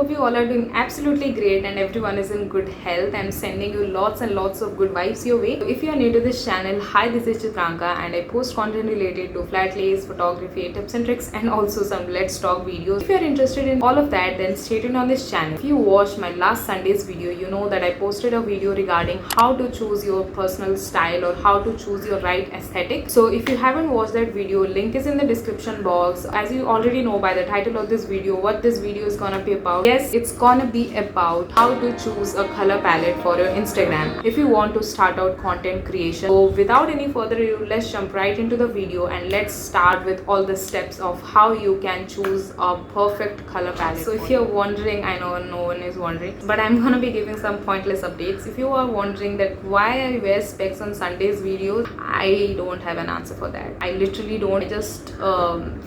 hope you all are doing absolutely great and everyone is in good health. I'm sending you lots and lots of good vibes your way. If you are new to this channel, hi, this is Chitranka and I post content related to flat lays, photography, tips and tricks and also some let's talk videos. If you are interested in all of that, then stay tuned on this channel. If you watched my last Sunday's video, you know that I posted a video regarding how to choose your personal style or how to choose your right aesthetic. So if you haven't watched that video, link is in the description box. As you already know by the title of this video, what this video is gonna be about. Yes, it's gonna be about how to choose a color palette for your Instagram if you want to start out content creation. So without any further ado, let's jump right into the video and let's start with all the steps of how you can choose a perfect color palette. So if you're wondering, I know no one is wondering, but I'm gonna be giving some pointless updates. If you are wondering that why I wear specs on Sunday's videos, I don't have an answer for that. I literally don't. I just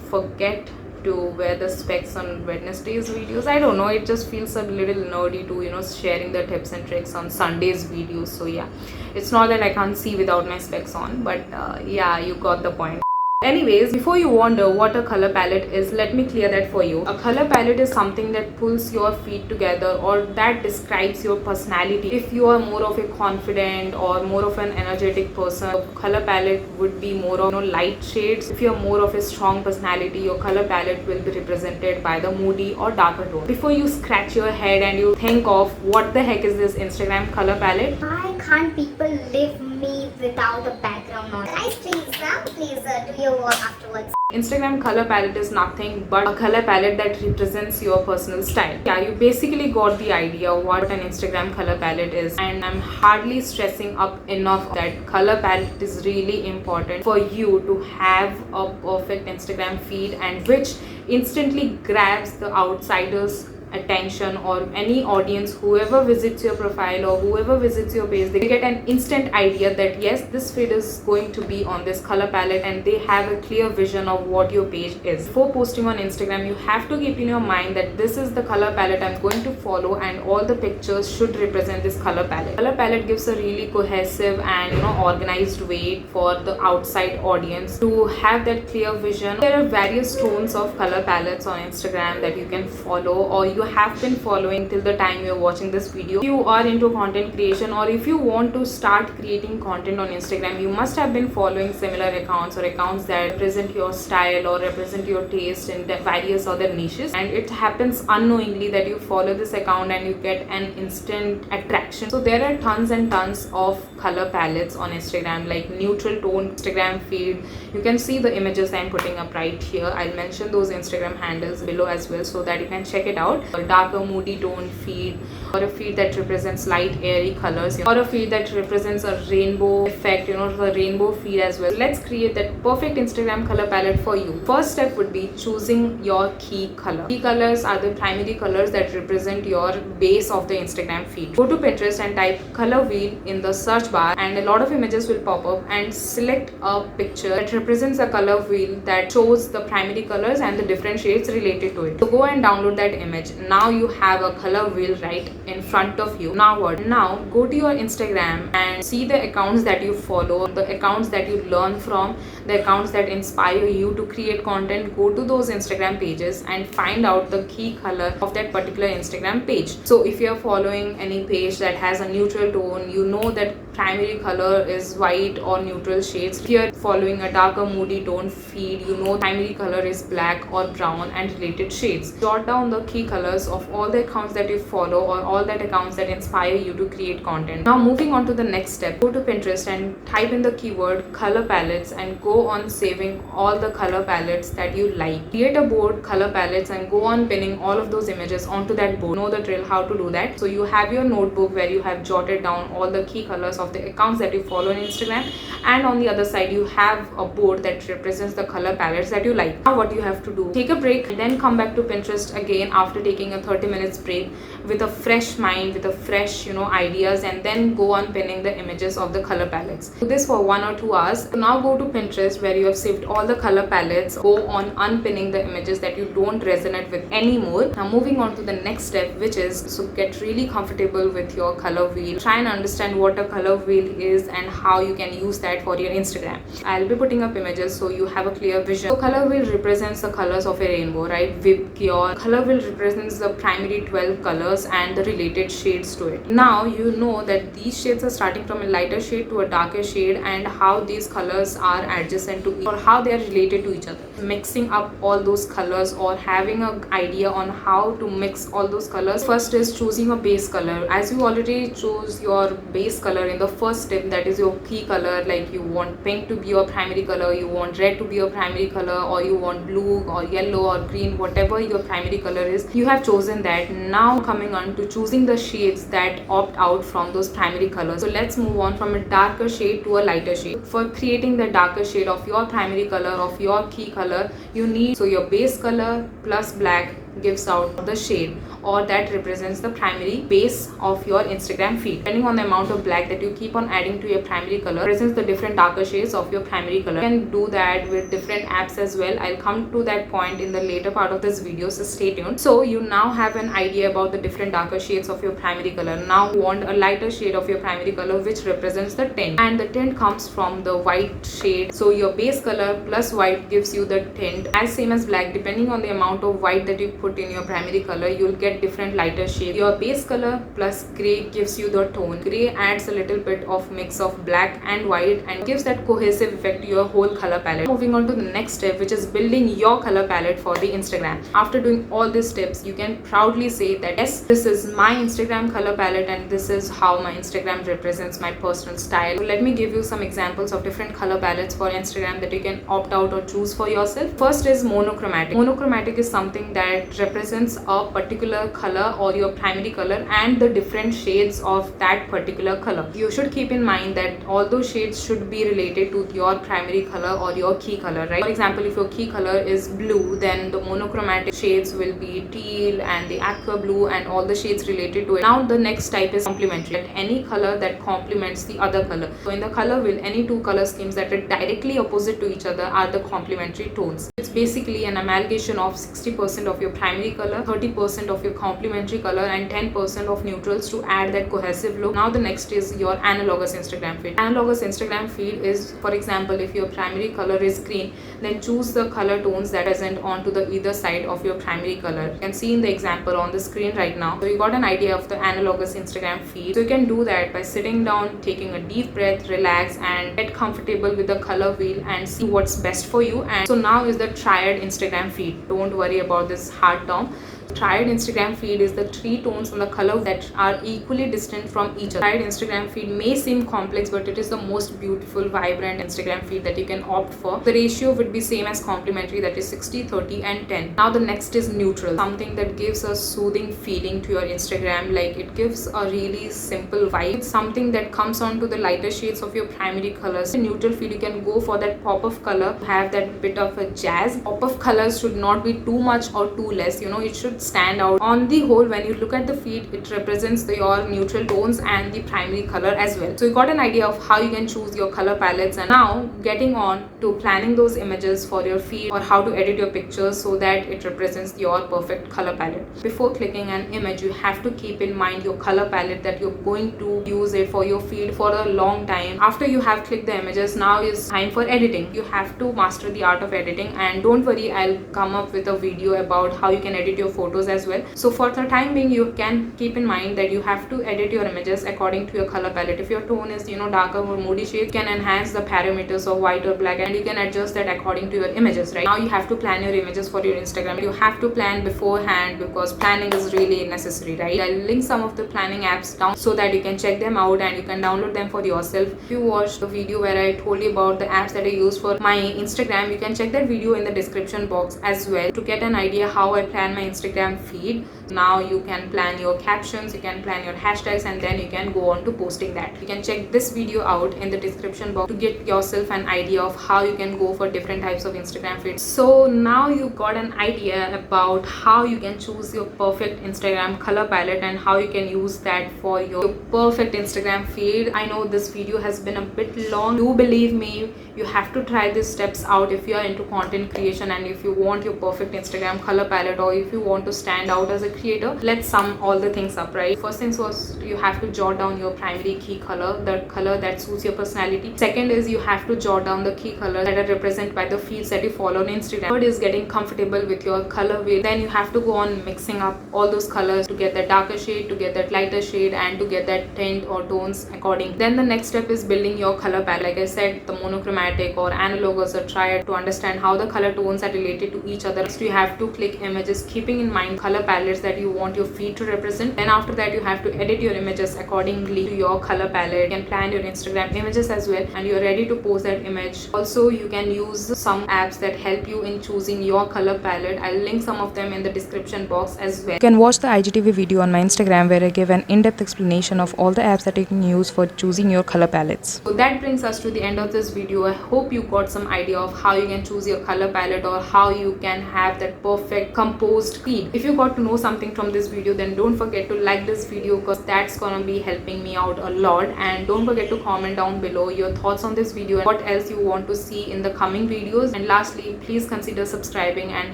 forget to wear the specs on Wednesday's videos. I don't know, it just feels a little nerdy to sharing the tips and tricks on Sunday's videos. So yeah, it's not that I can't see without my specs on, but yeah, you got the point. Anyways, before you wonder what a color palette is, let me clear that for you. A color palette is something that pulls your feet together or that describes your personality. If you are more of a confident or more of an energetic person, your color palette would be more of light shades. If you are more of a strong personality, your color palette will be represented by the moody or darker tone. Before you scratch your head and you think of what the heck is this Instagram color palette, why can't people live me without a background noise? Guys, please do your work afterwards. Instagram color palette is nothing but a color palette that represents your personal style. Yeah, you basically got the idea what an Instagram color palette is, and I'm hardly stressing up enough that color palette is really important for you to have a perfect Instagram feed and which instantly grabs the outsiders attention or any audience, whoever visits your profile or whoever visits your page, they get an instant idea that yes, this feed is going to be on this color palette and they have a clear vision of what your page is. Before posting on Instagram, you have to keep in your mind that this is the color palette I'm going to follow and all the pictures should represent this color palette. Color palette gives a really cohesive and organized way for the outside audience to have that clear vision. There are various tones of color palettes on Instagram that you can follow or you have been following till the time you're watching this video. If you are into content creation or if you want to start creating content on Instagram, you must have been following similar accounts or accounts that represent your style or represent your taste in the various other niches, and it happens unknowingly that you follow this account and you get an instant attraction. So there are tons and tons of color palettes on Instagram, like neutral tone Instagram feed. You can see the images I'm putting up right here. I'll mention those Instagram handles below as well so that you can check it out. A darker moody tone feed, or a feed that represents light airy colors, or a feed that represents a rainbow effect, the rainbow feed as well. Let's create that perfect Instagram color palette for you. First step would be choosing your key color. Key colors are the primary colors that represent your base of the Instagram feed. Go to Pinterest and type color wheel in the search bar and a lot of images will pop up, and select a picture that represents a color wheel that shows the primary colors and the different shades related to it. So go and download that image. Now you have a color wheel right in front of you. Now what? Now go to your Instagram and see the accounts that you follow, the accounts that you learn from, the accounts that inspire you to create content. Go to those Instagram pages and find out the key color of that particular Instagram page. So if you're following any page that has a neutral tone, you know that primary color is white or neutral shades. If you're following a darker moody tone feed, you know primary color is black or brown and related shades. Jot down the key colors of all the accounts that you follow or all that accounts that inspire you to create content. Now moving on to the next step, go to Pinterest and type in the keyword color palettes and go on saving all the color palettes that you like. Create a board color palettes and go on pinning all of those images onto that board. Know the drill how to do that. So you have your notebook where you have jotted down all the key colors of the accounts that you follow on Instagram, and on the other side you have a board that represents the color palettes that you like. Now what you have to do, take a break and then come back to Pinterest again after taking a 30 minutes break with a fresh mind, with a fresh ideas, and then go on pinning the images of the color palettes. Do this for 1 or 2 hours. Now go to Pinterest where you have saved all the color palettes. Go on unpinning the images that you don't resonate with anymore. Now moving on to the next step, which is so get really comfortable with your color wheel. Try and understand what a color wheel is and how you can use that for your Instagram. I'll be putting up images so you have a clear vision. So color wheel represents the colors of a rainbow, right? Your color wheel represents the primary 12 colors and the related shades to it. Now you know that these shades are starting from a lighter shade to a darker shade, and how these colors are adjacent to or how they are related to each other. Mixing up all those colors or having an idea on how to mix all those colors. First is choosing a base color. As you already chose your base color in the first step, that is your key color, like you want pink to be your primary color, you want red to be your primary color, or you want blue or yellow or green, whatever your primary color is, you have chosen that. Now coming on to choosing the shades that opt out from those primary colors. So let's move on from a darker shade to a lighter shade. For creating the darker shade of your primary color, of your key color, you need, so your base color plus black gives out the shade, or that represents the primary base of your Instagram feed. Depending on the amount of black that you keep on adding to your primary color, represents the different darker shades of your primary color. You can do that with different apps as well. I'll come to that point in the later part of this video, so stay tuned. So you now have an idea about the different darker shades of your primary color. Now you want a lighter shade of your primary color, which represents the tint, and the tint comes from the white shade. So your base color plus white gives you the tint, as same as black. Depending on the amount of white that you put in your primary color, you'll get different lighter shades. Your base color plus gray gives you the tone. Gray adds a little bit of mix of black and white and gives that cohesive effect to your whole color palette. Moving on to the next step, which is building your color palette for the Instagram. After doing all these steps, you can proudly say that yes, this is my Instagram color palette and this is how my Instagram represents my personal style. So let me give you some examples of different color palettes for Instagram that you can opt out or choose for yourself. First is monochromatic. Monochromatic is something that represents a particular color or your primary color and the different shades of that particular color. You should keep in mind that all those shades should be related to your primary color or your key color, right? For example, if your key color is blue, then the monochromatic shades will be teal and the aqua blue and all the shades related to it. Now the next type is complementary. Any color that complements the other color. So in the color wheel, any two color schemes that are directly opposite to each other are the complementary tones. It's basically an amalgamation of 60% of your primary color, 30% of your complementary color, and 10% of neutrals to add that cohesive look. Now the next is your analogous Instagram feed. Analogous Instagram feed is, for example, if your primary color is green, then choose the color tones that present onto the either side of your primary color. You can see in the example on the screen right now. So you got an idea of the analogous Instagram feed. So you can do that by sitting down, taking a deep breath, relax, and get comfortable with the color wheel and see what's best for you. And so now is the triad Instagram feed. Don't worry about this hard term. Triad Instagram feed is the three tones on the color that are equally distant from each other. Triad Instagram feed may seem complex, but it is the most beautiful, vibrant Instagram feed that you can opt for. The ratio would be same as complementary, that is 60, 30 and 10. Now the next is neutral, something that gives a soothing feeling to your Instagram, like it gives a really simple vibe. It's something that comes onto the lighter shades of your primary colors. In neutral feed, you can go for that pop of color, have that bit of a jazz. Pop of colors should not be too much or too less, it should stand out. On the whole, when you look at the feed, it represents your neutral tones and the primary color as well. So you got an idea of how you can choose your color palettes, and now getting on to planning those images for your feed or how to edit your pictures so that it represents your perfect color palette. Before clicking an image, you have to keep in mind your color palette, that you're going to use it for your feed for a long time. After you have clicked the images, now is time for editing. You have to master the art of editing, and don't worry, I'll come up with a video about how you can edit your photos as well. So for the time being, you can keep in mind that you have to edit your images according to your color palette. If your tone is darker or moody shade, you can enhance the parameters of white or black, and you can adjust that according to your images. Right now you have to plan your images for your Instagram. You have to plan beforehand because planning is really necessary, right? I'll link some of the planning apps down so that you can check them out and you can download them for yourself. If you watched the video where I told you about the apps that I use for my Instagram, you can check that video in the description box as well to get an idea how I plan my Instagram feed. Now you can plan your captions, you can plan your hashtags, and then you can go on to posting that. You can check this video out in the description box to get yourself an idea of how you can go for different types of Instagram feeds. So now you got an idea about how you can choose your perfect Instagram color palette and how you can use that for your perfect Instagram feed. I know this video has been a bit long. Do believe me, you have to try these steps out if you are into content creation and if you want your perfect Instagram color palette, or if you want to stand out as a creator. Let's sum all the things up, right? First things first, you have to jot down your primary key color, the color that suits your personality. Second is you have to jot down the key colors that are represented by the feeds that you follow on Instagram. Third is getting comfortable with your color wheel. Then you have to go on mixing up all those colors to get that darker shade, to get that lighter shade, and to get that tint or tones according. Then the next step is building your color palette. Like I said, the monochromatic or analog or triad, to understand how the color tones are related to each other. Next, you have to click images keeping in mind color palettes that you want your feed to represent. Then after that, you have to edit your images accordingly to your color palette. You can plan your Instagram images as well, and you're ready to post that image. Also, you can use some apps that help you in choosing your color palette. I'll link some of them in the description box as well. You can watch the IGTV video on my Instagram where I give an in-depth explanation of all the apps that you can use for choosing your color palettes. So that brings us to the end of this video. I hope you got some idea of how you can choose your color palette or how you can have that perfect composed feed. If you got to know something from this video, then don't forget to like this video, because that's gonna be helping me out a lot. And don't forget to comment down below your thoughts on this video and what else you want to see in the coming videos. And lastly, please consider subscribing and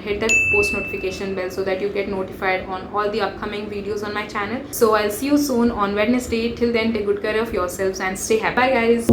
hit that post notification bell so that you get notified on all the upcoming videos on my channel. So I'll see you soon on Wednesday. Till then, take good care of yourselves and stay happy. Bye guys.